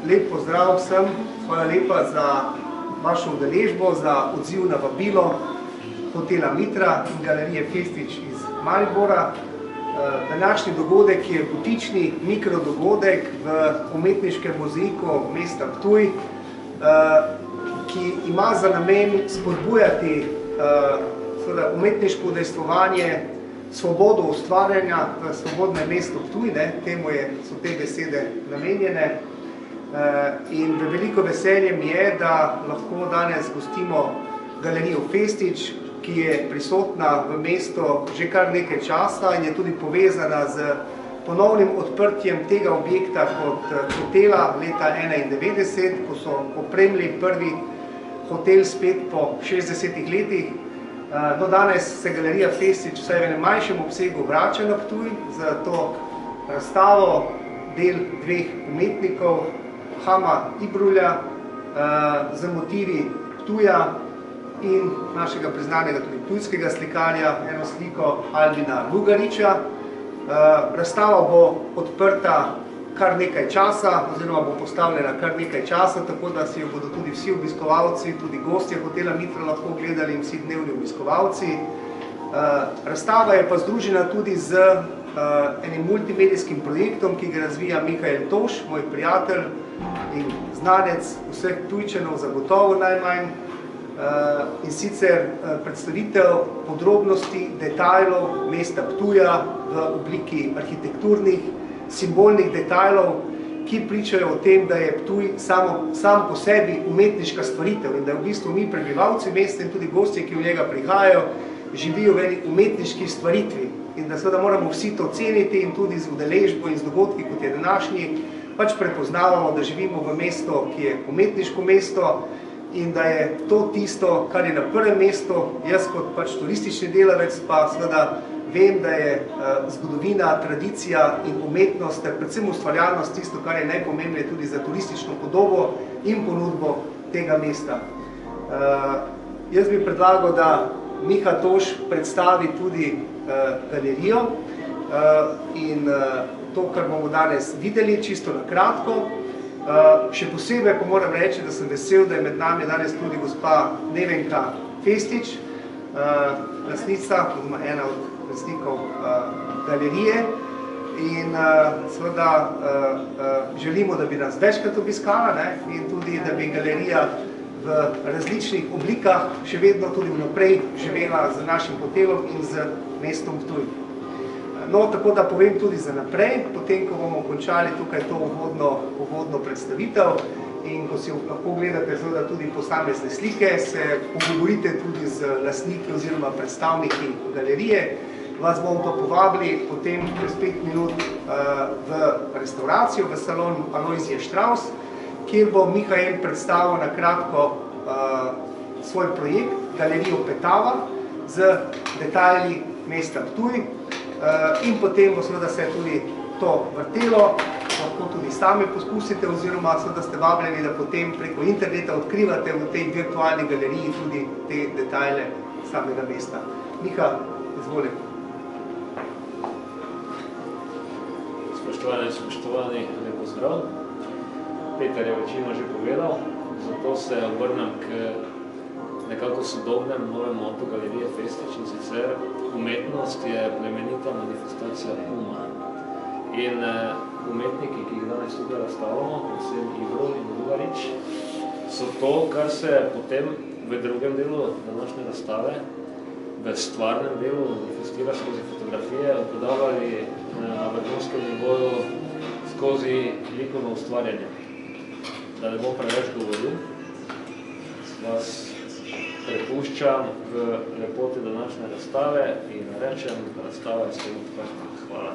Lep pozdrav vsem, hvala lepa za vašo udeležbo, za odziv na vabilo hotela Mitra in galerije Festič iz Maribora. Današnji dogodek je butični mikrodogodek v umetniškem mozaiku mesta Ptuj, ki ima za namen spodbujati umetniško udejstvovanje, svobodo ustvarjanja v svobodnem mestu Ptuj, temu so te besede namenjene. In veliko veselje mi je, da lahko danes gostimo galerijo Festič, ki je prisotna v mestu že kar nekaj časa in je tudi povezana z ponovnim odprtjem tega objekta kot hotela leta 1991, ko so opremili prvi hotel spet po 60 letih. No, danes se galerija Festič vsaj v enem manjšem obsegu vrača na Ptuj za to razstavo del dveh umetnikov, Hama Ibrulja z motivi Ptuja in našega priznanega tudi ptujskega slikarja, eno sliko Albina Lugariča. Razstava bo odprta kar nekaj časa, oziroma bo postavljena kar nekaj časa, tako da si jo bodo tudi vsi obiskovalci, tudi gostje hotela Mitra lahko gledali in vsi dnevni obiskovalci. Razstava je pa združena tudi z enim multimedijskim projektom, ki ga razvija Mihael Toš, moj prijatelj in znanec vseh Ptujčanov, zagotovo najmanj. In sicer predstavitev podrobnosti, detajlov mesta Ptuja v obliki arhitekturnih, simbolnih detajlov, ki pričajo o tem, da je Ptuj sam po sebi umetniška stvaritev in da v bistvu mi prebivalci mesta in tudi gostje, ki v njega prihajajo, živijo v eni umetniški stvaritvi in da seveda moramo vsi to ceniti in tudi z udeležbo in z dogodki, kot je današnji, pač prepoznavamo, da živimo v mestu, ki je umetniško mesto in da je to tisto, kar je na prvem mestu. Jaz kot pač turistični delavec pa seveda vem, da je zgodovina, tradicija in umetnost, ter predvsem ustvarjalnost tisto, kar je najpomembneje tudi za turistično podobo in ponudbo tega mesta. Jaz bi predlagal, da Miha Toš predstavi tudi galerijo in to, kar bomo danes videli, čisto na kratko. Še posebej pa moram reči, da sem vesel, da je med nami danes tudi gospa Nevenka Festič, lastnica, ena od lastnikov galerije. In seveda želimo, da bi nas večkrat obiskala in tudi, da bi galerija v različnih oblikah še vedno tudi vnaprej živela z našim hotelom in z mestom Ptuj. No, tako da povem tudi za naprej, potem, ko bomo končali tukaj to uvodno predstavitev in ko si lahko gledate seveda tudi posamezne slike, se pogovorite tudi z lastniki oziroma predstavniki galerije. Vas bomo pa povabili potem čez 5 minut v restauracijo, v salon Alojzije Štravs, kjer bo Mihael predstavil na kratko svoj projekt, galerijo Petava, z detajli mesta Ptuj. In potem bo seveda se tudi to vrtelo, lahko tudi sami poskusite, oziroma seveda ste vabljeni, da potem preko interneta odkrivate v tej virtualni galeriji tudi te detajle samega mesta. Miha, izvoli. Spoštovani, lep pozdrav. Peter je večino že povedal, zato se obrnem k nekako sodobnem novem motu galerije Festič, in sicer umetnost je plemenita manifestacija uma. In umetniki, ki jih danes tudi razstavljamo, predvsem Ibrul in Lugarič, so to, kar se potem v drugem delu današnje razstave, v stvarnem delu, manifestira skozi fotografije, upodabljali na vrhunskem nivoju skozi likovno ustvarjanje. Da ne bom preveč govoril, vas prepuščam v lepoti današnje razstave in rečem, da razstava je s tem odprta. Hvala.